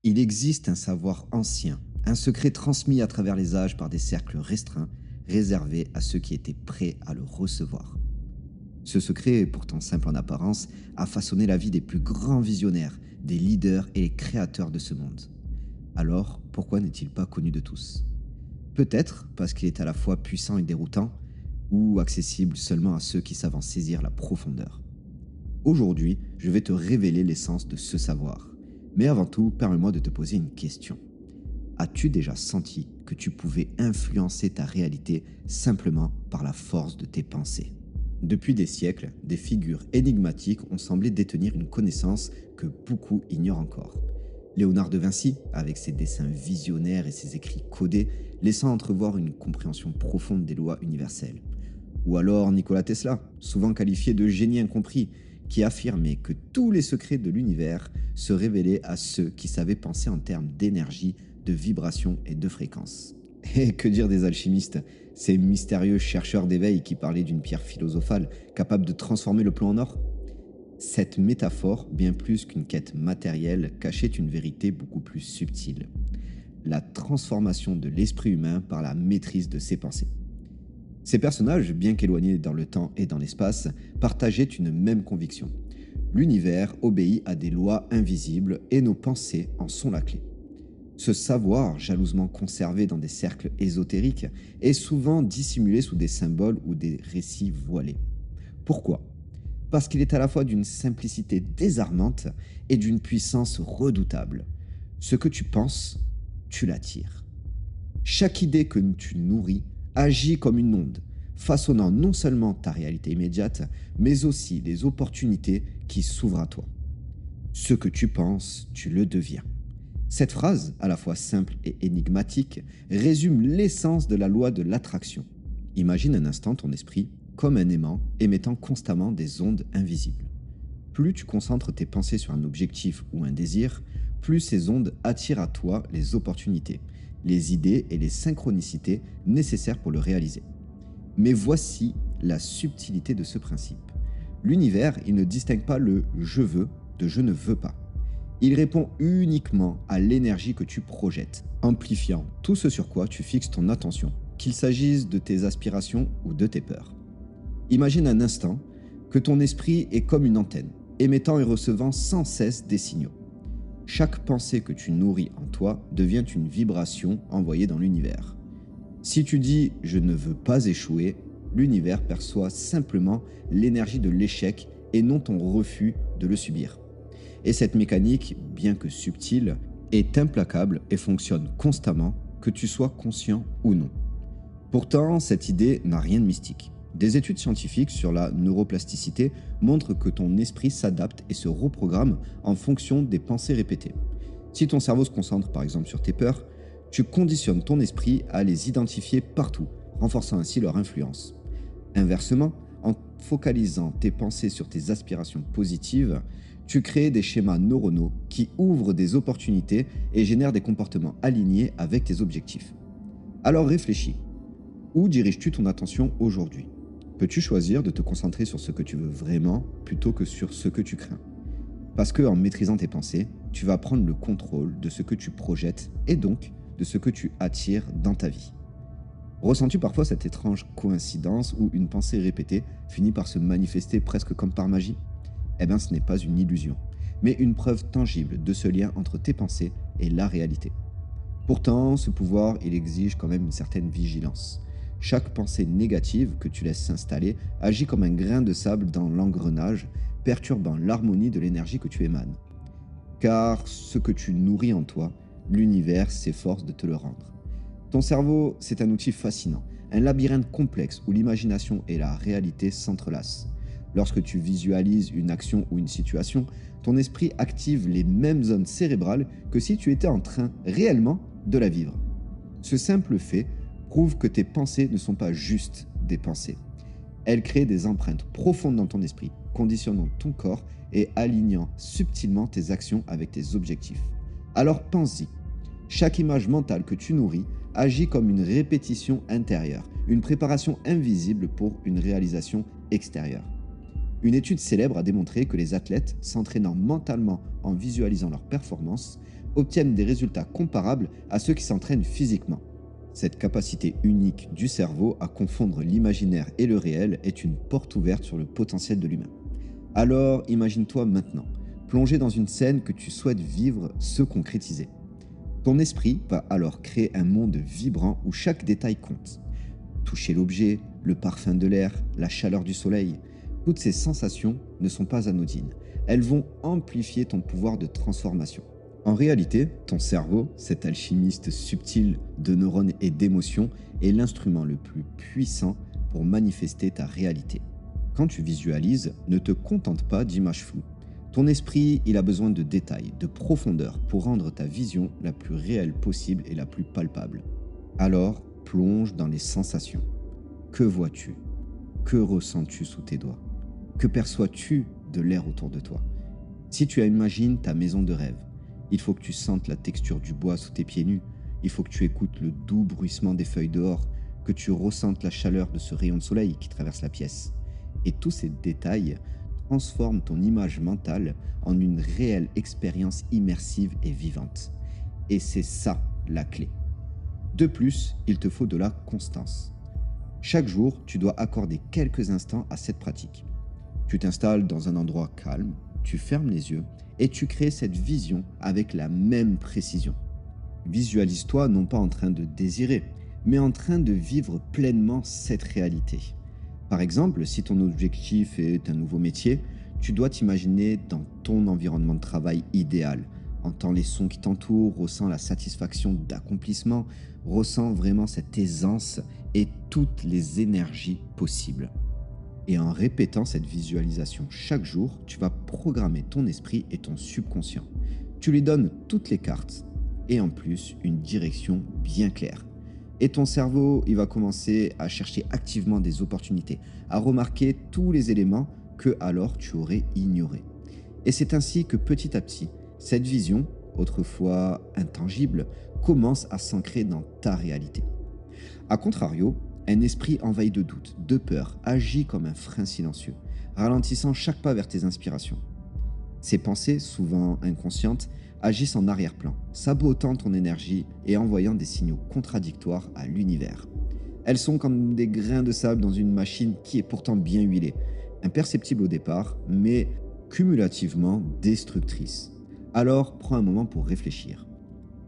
Il existe un savoir ancien, un secret transmis à travers les âges par des cercles restreints, réservés à ceux qui étaient prêts à le recevoir. Ce secret, pourtant simple en apparence, a façonné la vie des plus grands visionnaires, des leaders et les créateurs de ce monde. Alors, pourquoi n'est-il pas connu de tous? Peut-être parce qu'il est à la fois puissant et déroutant, ou accessible seulement à ceux qui savent en saisir la profondeur. Aujourd'hui, je vais te révéler l'essence de ce savoir. Mais avant tout, permets-moi de te poser une question. As-tu déjà senti que tu pouvais influencer ta réalité simplement par la force de tes pensées? Depuis des siècles, des figures énigmatiques ont semblé détenir une connaissance que beaucoup ignorent encore. Léonard de Vinci, avec ses dessins visionnaires et ses écrits codés, laissant entrevoir une compréhension profonde des lois universelles. Ou alors Nikola Tesla, souvent qualifié de génie incompris, qui affirmait que tous les secrets de l'univers se révélaient à ceux qui savaient penser en termes d'énergie, de vibration et de fréquence. Et que dire des alchimistes, ces mystérieux chercheurs d'éveil qui parlaient d'une pierre philosophale capable de transformer le plomb en or? Cette métaphore, bien plus qu'une quête matérielle, cachait une vérité beaucoup plus subtile. La transformation de l'esprit humain par la maîtrise de ses pensées. Ces personnages, bien qu'éloignés dans le temps et dans l'espace, partageaient une même conviction. L'univers obéit à des lois invisibles et nos pensées en sont la clé. Ce savoir, jalousement conservé dans des cercles ésotériques, est souvent dissimulé sous des symboles ou des récits voilés. Pourquoi? Parce qu'il est à la fois d'une simplicité désarmante et d'une puissance redoutable. Ce que tu penses, tu l'attires. Chaque idée que tu nourris agit comme une onde, façonnant non seulement ta réalité immédiate, mais aussi les opportunités qui s'ouvrent à toi. Ce que tu penses, tu le deviens. Cette phrase, à la fois simple et énigmatique, résume l'essence de la loi de l'attraction. Imagine un instant ton esprit comme un aimant émettant constamment des ondes invisibles. Plus tu concentres tes pensées sur un objectif ou un désir, plus ces ondes attirent à toi les opportunités, les idées et les synchronicités nécessaires pour le réaliser. Mais voici la subtilité de ce principe. L'univers, il ne distingue pas le je veux de je ne veux pas. Il répond uniquement à l'énergie que tu projettes, amplifiant tout ce sur quoi tu fixes ton attention, qu'il s'agisse de tes aspirations ou de tes peurs. Imagine un instant que ton esprit est comme une antenne, émettant et recevant sans cesse des signaux. Chaque pensée que tu nourris en toi devient une vibration envoyée dans l'univers. Si tu dis « je ne veux pas échouer », l'univers perçoit simplement l'énergie de l'échec et non ton refus de le subir. Et cette mécanique, bien que subtile, est implacable et fonctionne constamment, que tu sois conscient ou non. Pourtant, cette idée n'a rien de mystique. Des études scientifiques sur la neuroplasticité montrent que ton esprit s'adapte et se reprogramme en fonction des pensées répétées. Si ton cerveau se concentre par exemple sur tes peurs, tu conditionnes ton esprit à les identifier partout, renforçant ainsi leur influence. Inversement, en focalisant tes pensées sur tes aspirations positives, tu crées des schémas neuronaux qui ouvrent des opportunités et génèrent des comportements alignés avec tes objectifs. Alors réfléchis. Où diriges-tu ton attention aujourd'hui? Peux-tu choisir de te concentrer sur ce que tu veux vraiment plutôt que sur ce que tu crains? Parce qu'en maîtrisant tes pensées, tu vas prendre le contrôle de ce que tu projettes et donc de ce que tu attires dans ta vie. Ressens-tu parfois cette étrange coïncidence où une pensée répétée finit par se manifester presque comme par magie? Eh bien, ce n'est pas une illusion, mais une preuve tangible de ce lien entre tes pensées et la réalité. Pourtant, ce pouvoir, il exige quand même une certaine vigilance. Chaque pensée négative que tu laisses s'installer agit comme un grain de sable dans l'engrenage, perturbant l'harmonie de l'énergie que tu émanes. Car ce que tu nourris en toi, l'univers s'efforce de te le rendre. Ton cerveau, c'est un outil fascinant, un labyrinthe complexe où l'imagination et la réalité s'entrelacent. Lorsque tu visualises une action ou une situation, ton esprit active les mêmes zones cérébrales que si tu étais en train réellement de la vivre. Ce simple fait prouve que tes pensées ne sont pas juste des pensées. Elles créent des empreintes profondes dans ton esprit, conditionnant ton corps et alignant subtilement tes actions avec tes objectifs. Alors pense-y. Chaque image mentale que tu nourris agit comme une répétition intérieure, une préparation invisible pour une réalisation extérieure. Une étude célèbre a démontré que les athlètes, s'entraînant mentalement en visualisant leurs performances, obtiennent des résultats comparables à ceux qui s'entraînent physiquement. Cette capacité unique du cerveau à confondre l'imaginaire et le réel est une porte ouverte sur le potentiel de l'humain. Alors, imagine-toi maintenant, plongé dans une scène que tu souhaites vivre se concrétiser. Ton esprit va alors créer un monde vibrant où chaque détail compte. Toucher l'objet, le parfum de l'air, la chaleur du soleil, toutes ces sensations ne sont pas anodines. Elles vont amplifier ton pouvoir de transformation. En réalité, ton cerveau, cet alchimiste subtil de neurones et d'émotions, est l'instrument le plus puissant pour manifester ta réalité. Quand tu visualises, ne te contente pas d'images floues. Ton esprit, il a besoin de détails, de profondeur pour rendre ta vision la plus réelle possible et la plus palpable. Alors, plonge dans les sensations. Que vois-tu? Que ressens-tu sous tes doigts? Que perçois-tu de l'air autour de toi? Si tu imagines ta maison de rêve, il faut que tu sentes la texture du bois sous tes pieds nus, il faut que tu écoutes le doux bruissement des feuilles dehors, que tu ressentes la chaleur de ce rayon de soleil qui traverse la pièce. Et tous ces détails transforment ton image mentale en une réelle expérience immersive et vivante. Et c'est ça la clé. De plus, il te faut de la constance. Chaque jour, tu dois accorder quelques instants à cette pratique. Tu t'installes dans un endroit calme, tu fermes les yeux et tu crées cette vision avec la même précision. Visualise-toi non pas en train de désirer, mais en train de vivre pleinement cette réalité. Par exemple, si ton objectif est un nouveau métier, tu dois t'imaginer dans ton environnement de travail idéal. Entends les sons qui t'entourent, ressens la satisfaction d'accomplissement, ressens vraiment cette aisance et toutes les énergies possibles. Et en répétant cette visualisation chaque jour, tu vas programmer ton esprit et ton subconscient. Tu lui donnes toutes les cartes et en plus une direction bien claire. Et ton cerveau, il va commencer à chercher activement des opportunités, à remarquer tous les éléments que alors tu aurais ignorés. Et c'est ainsi que petit à petit, cette vision, autrefois intangible, commence à s'ancrer dans ta réalité. A contrario, un esprit envahi de doute, de peur, agit comme un frein silencieux, ralentissant chaque pas vers tes inspirations. Ces pensées, souvent inconscientes, agissent en arrière-plan, sabotant ton énergie et envoyant des signaux contradictoires à l'univers. Elles sont comme des grains de sable dans une machine qui est pourtant bien huilée, imperceptible au départ, mais cumulativement destructrice. Alors, prends un moment pour réfléchir.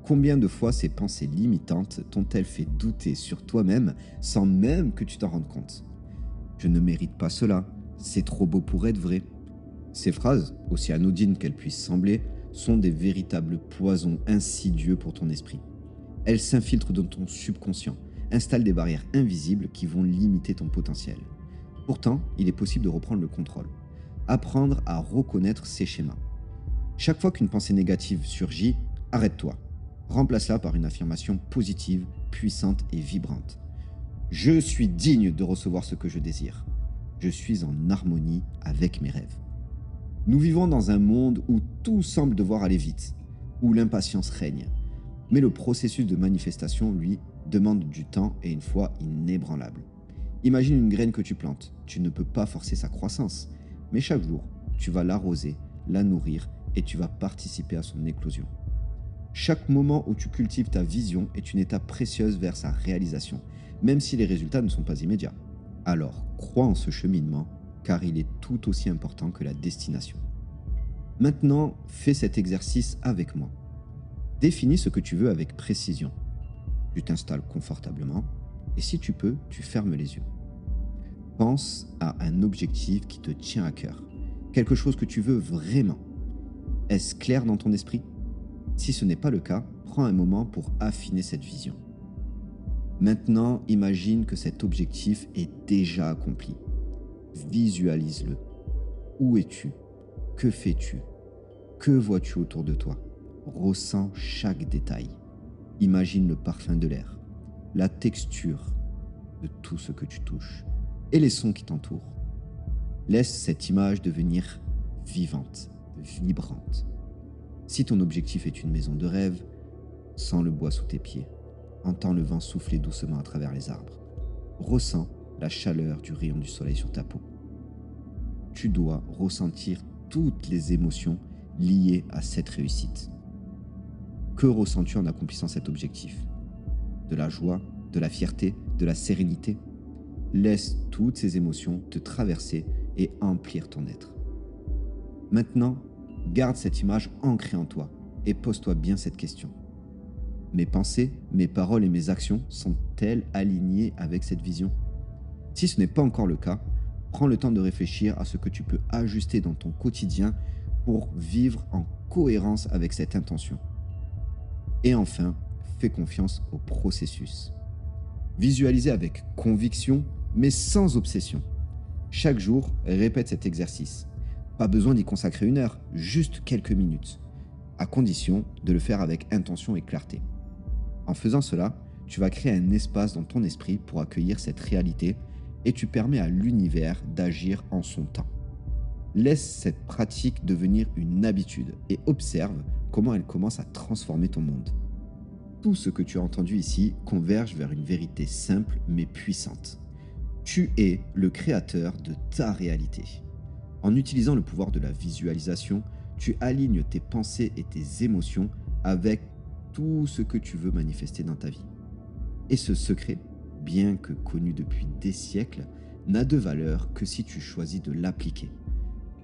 Combien de fois ces pensées limitantes t'ont-elles fait douter sur toi-même sans même que tu t'en rendes compte? Je ne mérite pas cela, c'est trop beau pour être vrai. Ces phrases, aussi anodines qu'elles puissent sembler, sont des véritables poisons insidieux pour ton esprit. Elles s'infiltrent dans ton subconscient, installent des barrières invisibles qui vont limiter ton potentiel. Pourtant, il est possible de reprendre le contrôle. Apprendre à reconnaître ces schémas. Chaque fois qu'une pensée négative surgit, arrête-toi. Remplace-la par une affirmation positive, puissante et vibrante. Je suis digne de recevoir ce que je désire. Je suis en harmonie avec mes rêves. Nous vivons dans un monde où tout semble devoir aller vite, où l'impatience règne. Mais le processus de manifestation, lui, demande du temps et une foi inébranlable. Imagine une graine que tu plantes. Tu ne peux pas forcer sa croissance, mais chaque jour, tu vas l'arroser, la nourrir et tu vas participer à son éclosion. Chaque moment où tu cultives ta vision est une étape précieuse vers sa réalisation, même si les résultats ne sont pas immédiats. Alors, crois en ce cheminement, car il est tout aussi important que la destination. Maintenant, fais cet exercice avec moi. Définis ce que tu veux avec précision. Tu t'installes confortablement et si tu peux, tu fermes les yeux. Pense à un objectif qui te tient à cœur, quelque chose que tu veux vraiment. Est-ce clair dans ton esprit? Si ce n'est pas le cas, prends un moment pour affiner cette vision. Maintenant, imagine que cet objectif est déjà accompli. Visualise-le. Où es-tu? Que fais-tu? Que vois-tu autour de toi? Ressens chaque détail. Imagine le parfum de l'air, la texture de tout ce que tu touches et les sons qui t'entourent. Laisse cette image devenir vivante, vibrante. Si ton objectif est une maison de rêve, sens le bois sous tes pieds. Entends le vent souffler doucement à travers les arbres. Ressens la chaleur du rayon du soleil sur ta peau. Tu dois ressentir toutes les émotions liées à cette réussite. Que ressens-tu en accomplissant cet objectif? De la joie, de la fierté, de la sérénité? Laisse toutes ces émotions te traverser et emplir ton être. Maintenant, garde cette image ancrée en toi et pose-toi bien cette question. Mes pensées, mes paroles et mes actions sont-elles alignées avec cette vision? Si ce n'est pas encore le cas, prends le temps de réfléchir à ce que tu peux ajuster dans ton quotidien pour vivre en cohérence avec cette intention. Et enfin, fais confiance au processus. Visualisez avec conviction, mais sans obsession. Chaque jour, répète cet exercice. Pas besoin d'y consacrer 1 heure, juste quelques minutes, à condition de le faire avec intention et clarté. En faisant cela, tu vas créer un espace dans ton esprit pour accueillir cette réalité et tu permets à l'univers d'agir en son temps. Laisse cette pratique devenir une habitude et observe comment elle commence à transformer ton monde. Tout ce que tu as entendu ici converge vers une vérité simple mais puissante. Tu es le créateur de ta réalité. En utilisant le pouvoir de la visualisation, tu alignes tes pensées et tes émotions avec tout ce que tu veux manifester dans ta vie. Et ce secret, bien que connu depuis des siècles, n'a de valeur que si tu choisis de l'appliquer.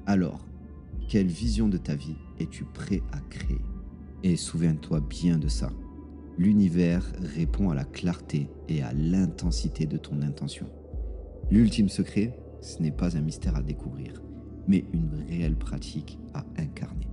Alors, quelle vision de ta vie es-tu prêt à créer? Et souviens-toi bien de ça. L'univers répond à la clarté et à l'intensité de ton intention. L'ultime secret, ce n'est pas un mystère à découvrir, mais une réelle pratique à incarner.